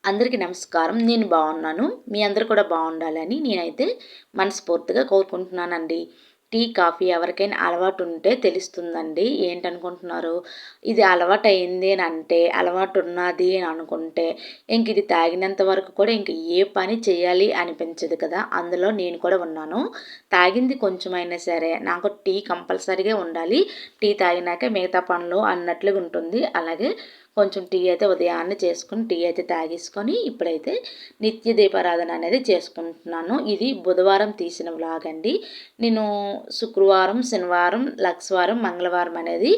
అందరికీ నమస్కారం. నేను బాగున్నాను. మీ అందరూ కూడా బాగుండాలని నేనైతే మనస్ఫూర్తిగా కోరుకుంటున్నానండి. టీ, కాఫీ ఎవరికైనా అలవాటుంటే తెలుస్తుందండి. ఏంటనుకుంటున్నారు? ఇది అలవాటయింది అనంటే, అలవాటున్నది అని అనుకుంటే, ఇంక ఇది తాగినంత వరకు కూడా ఇంక ఏ పని చేయాలి అనిపించదు కదా! అందులో నేను కూడా ఉన్నాను. తాగింది కొంచెమైనా సరే, నాకు టీ కంపల్సరీగా ఉండాలి. టీ తాగినాక మిగతా పనులు అన్నట్లుగా ఉంటుంది. అలాగే కొంచెం టీ అయితే ఉదయాన్నే చేసుకొని టీ అయితే తాగేసుకొని ఇప్పుడైతే నిత్య దీపారాధన అనేది చేసుకుంటున్నాను. ఇది బుధవారం తీసిన వ్లాగ్ అండి. నేను శుక్రవారం, శనివారం, లక్షవారం, మంగళవారం అనేది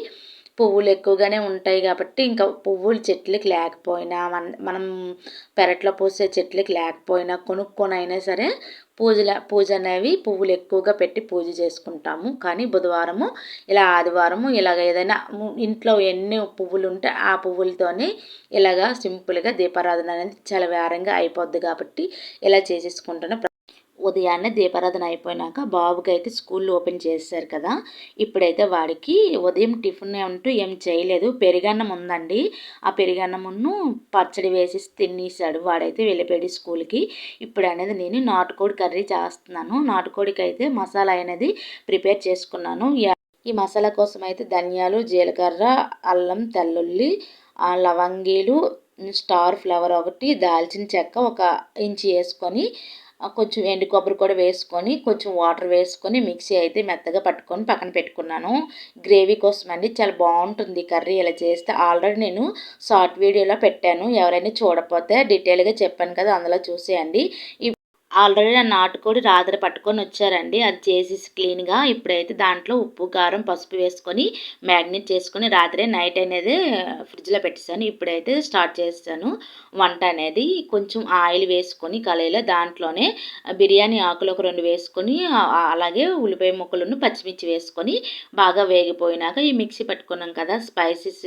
పువ్వులు ఎక్కువగానే ఉంటాయి కాబట్టి ఇంకా పువ్వులు చెట్లకి లేకపోయినా మనం పెరట్లో పూసే చెట్లకి లేకపోయినా కొనుక్కొనైనా సరే పూజ అనేవి పువ్వులు ఎక్కువగా పెట్టి పూజ చేసుకుంటాము. కానీ బుధవారము ఇలా ఆదివారము ఇలాగ ఏదైనా ఇంట్లో ఎన్ని పువ్వులు ఉంటే ఆ పువ్వులతోనే ఇలాగా సింపుల్గా దీపారాధన అనేది చాలా వేరంగా అయిపోద్ది కాబట్టి ఇలా చేసేసుకుంటాను. ఉదయాన్నే దీపారాధన అయిపోయినాక బాబుకి అయితే స్కూల్ ఓపెన్ చేశారు కదా! ఇప్పుడైతే వాడికి ఉదయం టిఫిన్ అంటూ ఏం చేయలేదు. పెరుగన్నం ఉందండి. ఆ పెరుగన్నమును పచ్చడి వేసేసి తినేసాడు. వాడైతే వెళ్ళిపోయాడు స్కూల్‌కి. ఇప్పుడు అనేది నేను నాటుకోడి కర్రీ చేస్తున్నాను. నాటుకోడికి అయితే మసాలా అనేది ప్రిపేర్ చేసుకున్నాను. ఈ మసాలా కోసం అయితే ధనియాలు, జీలకర్ర, అల్లం, తెల్లుల్లి, లవంగీలు, స్టార్ ఫ్లవర్ ఒకటి, దాల్చిన చెక్క ఒక ఇంచు వేసుకొని కొంచెం ఎండు కొబ్బరి కూడా వేసుకొని కొంచెం వాటర్ వేసుకొని మిక్సీ అయితే మెత్తగా పట్టుకొని పక్కన పెట్టుకున్నాను. గ్రేవీ కోసం అండి. చాలా బాగుంటుంది కర్రీ ఇలా చేస్తే. ఆల్రెడీ నేను షార్ట్ వీడియోలో పెట్టాను. ఎవరైనా చూడకపోతే డీటెయిల్గా చెప్పాను కదా, అందులో చూసేయండి. ఆల్రెడీ నా నాటుకోడి రాత్రి పట్టుకొని వచ్చారండి. అది చేసేసి క్లీన్గా ఇప్పుడైతే దాంట్లో ఉప్పు, కారం, పసుపు వేసుకొని మ్యాగ్నేట్ చేసుకొని రాత్రే నైట్ అనేది ఫ్రిడ్జ్లో పెట్టేశాను. ఇప్పుడైతే స్టార్ట్ చేస్తాను వంట అనేది. కొంచెం ఆయిల్ వేసుకొని కళాయిలో దాంట్లోనే బిర్యానీ ఆకులు ఒక 2 వేసుకొని అలాగే ఉల్లిపాయ ముక్కలను పచ్చిమిర్చి వేసుకొని బాగా వేగిపోయినాక ఈ మిక్సీ పట్టుకున్నాం కదా స్పైసెస్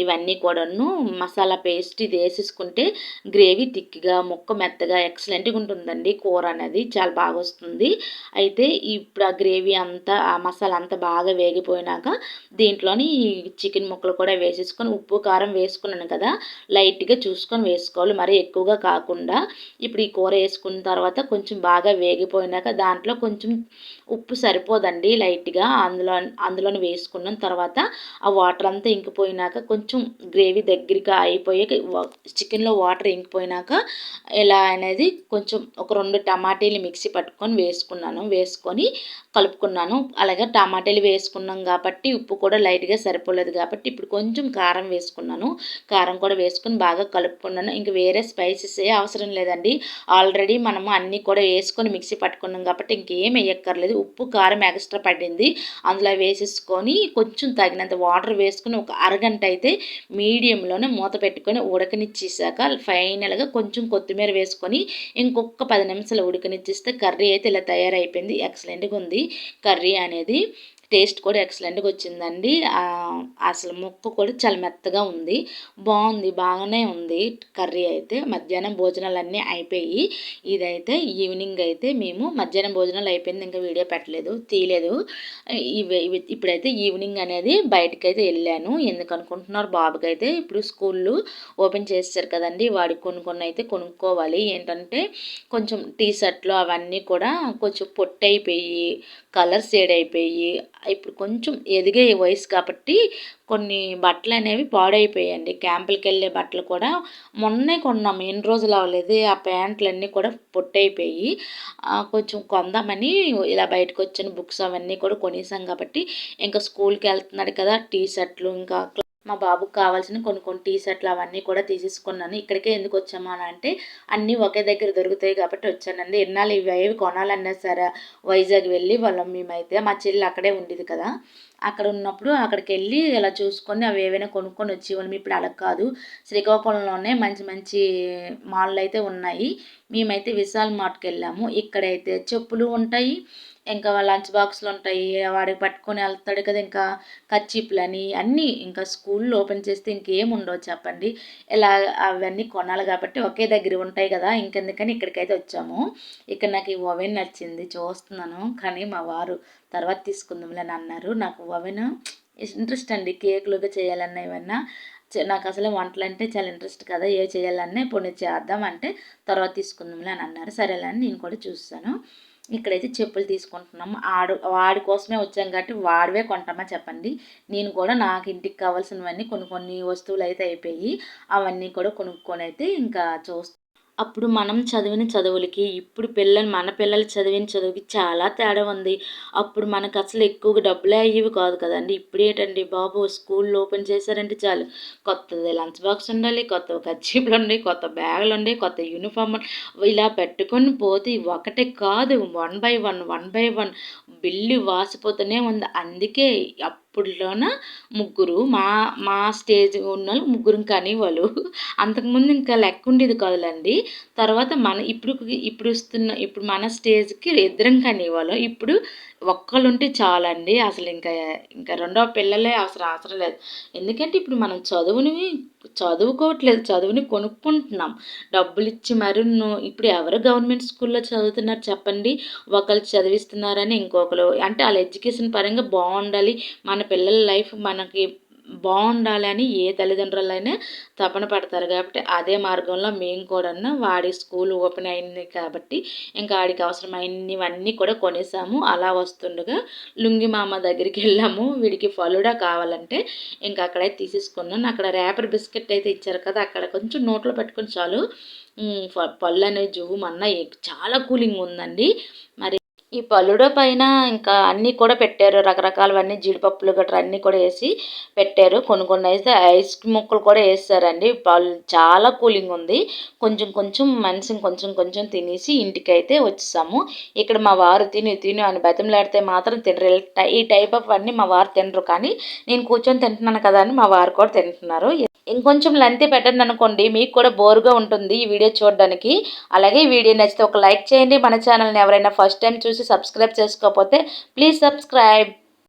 ఇవన్నీ కూడాను మసాలా పేస్ట్ ఇది వేసేసుకుంటే గ్రేవీ థిక్గా ముక్క మెత్తగా ఎక్సలెంట్గా ఉంటుందండి. కూర అనేది చాలా బాగా వస్తుంది. అయితే ఇప్పుడు ఆ గ్రేవీ అంతా ఆ మసాలా అంతా బాగా వేగిపోయినాక దీంట్లోని చికెన్ ముక్కలు కూడా వేసేసుకొని ఉప్పు కారం వేసుకున్నాను కదా, లైట్గా చూసుకొని వేసుకోవాలి, మరీ ఎక్కువగా కాకుండా. ఇప్పుడు ఈ కూర వేసుకున్న తర్వాత కొంచెం బాగా వేగిపోయినాక దాంట్లో కొంచెం ఉప్పు సరిపోదండి, లైట్గా అందులోని వేసుకున్న తర్వాత ఆ వాటర్ అంతా ఇంకిపోయినాక కొంచెం గ్రేవీ దగ్గరగా అయిపోయాక చికెన్లో వాటర్ ఇంకిపోయినాక ఇలా అనేది కొంచెం ఒక 2 టమాటీలు మిక్సీ పట్టుకొని వేసుకొని కలుపుకున్నాను. అలాగే టమాటాలు వేసుకున్నాం కాబట్టి ఉప్పు కూడా లైట్గా సరిపోలేదు కాబట్టి ఇప్పుడు కొంచెం కారం వేసుకున్నాను. కారం కూడా వేసుకొని బాగా కలుపుకున్నాను. ఇంక వేరే స్పైసెస్ ఏ అవసరం లేదండి. ఆల్రెడీ మనము అన్నీ కూడా వేసుకొని మిక్సీ పట్టుకున్నాం కాబట్టి ఇంకేం వేయక్కర్లేదు. ఉప్పు కారం ఎక్స్ట్రా పడింది అందులో వేసేసుకొని కొంచెం తగినంత వాటర్ వేసుకొని ఒక అరగంట అయితే మీడియంలోనే మూత పెట్టుకొని ఉడకనిచ్చేసాక ఫైనల్గా కొంచెం కొత్తిమీర వేసుకొని ఇంకొక 10 నిమిషాలు ఉడకనిచ్చేస్తే కర్రీ అయితే ఇలా తయారైపోయింది. ఎక్సలెంట్గా ఉంది కర్రీ అనేది. టేస్ట్ కూడా ఎక్సలెంట్గా వచ్చిందండి. అసలు ముక్క కూడా చాలా మెత్తగా ఉంది. బాగుంది, బాగానే ఉంది కర్రీ అయితే. మధ్యాహ్నం భోజనాలన్నీ అయిపోయి ఇదైతే ఈవినింగ్ అయితే మేము మధ్యాహ్నం భోజనాలు అయిపోయింది, ఇంకా వీడియో పెట్టలేదు, తీయలేదు. ఇప్పుడైతే ఈవినింగ్ అనేది బయటకైతే వెళ్ళాను. ఎందుకు అనుకుంటున్నారు, బాబుకి అయితే ఇప్పుడు స్కూళ్ళు ఓపెన్ చేస్తారు కదండి, వాడికి కొన్ని అయితే కొనుక్కోవాలి. ఏంటంటే కొంచెం టీ షర్ట్లు అవన్నీ కూడా కొంచెం పొట్టయిపోయి కలర్ షేడ్ అయిపోయి ఇప్పుడు కొంచెం ఎదిగే వయసు కాబట్టి కొన్ని బట్టలు అనేవి పాడైపోయాయండి. క్యాంపులకి వెళ్ళే బట్టలు కూడా మొన్నే కొన్నాము, ఎన్ని రోజులు అవ్వలేదు. ఆ ప్యాంట్లన్నీ కూడా పొట్టయిపోయి కొంచెం కొందామని ఇలా బయటకు వచ్చిన బుక్స్ అవన్నీ కూడా కొనేసాం కాబట్టి ఇంకా స్కూల్కి వెళ్తున్నాడు కదా, టీ షర్ట్లు ఇంకా మా బాబుకి కావాల్సిన కొన్ని టీ షర్ట్లు అవన్నీ కూడా తీసేసుకున్నాను. ఇక్కడికే ఎందుకు వచ్చాము అని అంటే అన్నీ ఒకే దగ్గర దొరుకుతాయి కాబట్టి వచ్చానండి. ఎన్నాళ్ళు ఇవి ఏవి కొనాలన్నా సరే వైజాగ్ వెళ్ళి మేమైతే మా చెల్లి అక్కడే ఉండేది కదా, అక్కడ ఉన్నప్పుడు అక్కడికి వెళ్ళి ఇలా చూసుకొని అవి ఏవైనా కొనుక్కొని వచ్చేవాళ్ళం. ఇప్పుడు అలా కాదు, శ్రీకాకుళంలోనే మంచి మంచి మాల్లు అయితే ఉన్నాయి. మేమైతే విశాల్ మార్ట్కి వెళ్ళాము. ఇక్కడైతే చెప్పులు ఉంటాయి, ఇంకా లంచ్ బాక్సులు ఉంటాయి, వాడికి పట్టుకొని వెళ్తాడు కదా, ఇంకా కర్చీఫ్లని అన్నీ. ఇంకా స్కూల్లో ఓపెన్ చేస్తే ఇంకేం ఉండవు చెప్పండి. ఇలా అవన్నీ కొనాలి కాబట్టి ఒకే దగ్గర ఉంటాయి కదా, ఇంకెందుకని ఇక్కడికైతే వచ్చాము. ఇక్కడ నాకు ఈ ఓవెన్ నచ్చింది, చూస్తున్నాను. కానీ మా వారు తర్వాత తీసుకుందాంలే అని అన్నారు. నాకు ఓవెన్ ఇంట్రెస్ట్ అండి, కేకులుగా చేయాలన్నా ఏమన్నా నాకు అసలు వంటలంటే చాలా ఇంట్రెస్ట్ కదా, ఏ చేయాలన్నా పోనీ చేద్దాం అంటే తర్వాత తీసుకుందాంలే అని అన్నారు. సరేలే అని నేను కూడా చూస్తాను. ఇక్కడైతే చెప్పులు తీసుకుంటున్నాము. వాడి కోసమే వచ్చాం కాబట్టి వాడివే కొంటామా చెప్పండి. నేను కూడా నాకు ఇంటికి కావాల్సినవన్నీ కొన్ని కొన్ని వస్తువులు అయితే అయిపోయి అవన్నీ కూడా కొనుక్కొని అయితే ఇంకా అప్పుడు మనం చదివిన చదువులకి ఇప్పుడు మన పిల్లలు చదివిన చదువుకి చాలా తేడా ఉంది. అప్పుడు మనకు అసలు ఎక్కువగా డబ్బులే అయ్యేవి కాదు కదండి. ఇప్పుడు ఏంటండి బాబు, స్కూల్ ఓపెన్ చేశారంటే చాలు కొత్తది లంచ్ బాక్స్ ఉండాలి, కొత్త కర్చీఫ్లు ఉండాలి, కొత్త బ్యాగులు ఉండాలి, కొత్త యూనిఫామ్ ఇలా పెట్టుకొని పోతే ఒకటే కాదు, వన్ బై వన్ బిల్లు వాసిపోతూనే ఉంది. అందుకే అప్పుడులోన ముగ్గురు మా మా స్టేజ్ ఉన్నోళ్ళు ముగ్గురం కనేవాళ్ళు. అంతకుముందు ఇంకా లెక్క ఉండేది కాదులేండి. తర్వాత ఇప్పుడు మన స్టేజ్‌కి ఇద్దరం కనేవాళ్ళం. ఇప్పుడు ఒక్కళ్ళుంటే చాలండి. అసలు ఇంకా రెండో పిల్లలే అవసరం లేదు. ఎందుకంటే ఇప్పుడు మనం చదువుకోవట్లేదు. చదువుని కొనుక్కుంటున్నాం. డబ్బులిచ్చి మరీను. ఇప్పుడు ఎవరు గవర్నమెంట్ స్కూల్‌లో చదువుతున్నారు చెప్పండి? ఒకళ్ళు చదివిస్తున్నారని ఇంకొకళ్ళు అంటే ఆళ్ళ ఎడ్యుకేషన్ పరంగా బావుండాలి. మన పిల్లల లైఫ్ మనకి బావుండాలని ఏ తల్లిదండ్రులైనా తపన పడతారు కాబట్టి అదే మార్గంలో మేము కూడాను వాడి స్కూల్ ఓపెన్ అయింది కాబట్టి ఇంకా ఆడికి అవసరమైనవన్నీ కూడా కొనేసాము. అలా వస్తుండగా లుంగి మామ దగ్గరికి వెళ్ళాము. వీడికి ఫలూడా కావాలంటే ఇంకా అక్కడైతే తీసేసుకున్నాను. అక్కడ ర్యాపర్ బిస్కెట్ అయితే ఇచ్చారు కదా, అక్కడ కొంచెం నోట్లో పెట్టుకొని చాలు పళ్ళు అనేవి జువ్వుమన్నాయి. చాలా కూలింగ్ ఉందండి. మరి ఈ పలుడో పైన ఇంకా అన్నీ కూడా పెట్టారు. రకరకాలవన్నీ జీడిపప్పులు గట్రా అన్నీ కూడా వేసి పెట్టారు. కొన్ని కొన్ని అయితే ఐస్ ముక్కలు కూడా వేసారండి. చాలా కూలింగ్ ఉంది. కొంచెం కొంచెం మనిషిని కొంచెం కొంచెం తినేసి ఇంటికైతే వచ్చేసాము. ఇక్కడ మా వారు తిను అని బతిమలాడితే మాత్రం తినరు. ఈ టైప్ ఆఫ్ అన్నీ మా వారు తినరు. కానీ నేను కూర్చొని తింటున్నాను కదా అని మా వారు కూడా తింటున్నారు. ఇంకొంచెం లెంతీ పెట్టండి మీకు కూడా బోరుగా ఉంటుంది ఈ వీడియో చూడడానికి. అలాగే ఈ వీడియో నచ్చితే ఒక లైక్ చేయండి. మన ఛానల్ని ఎవరైనా ఫస్ట్ టైం చూసి సబ్స్క్రైబ్ చేసుకోకపోతే ప్లీజ్ సబ్స్క్రైబ్.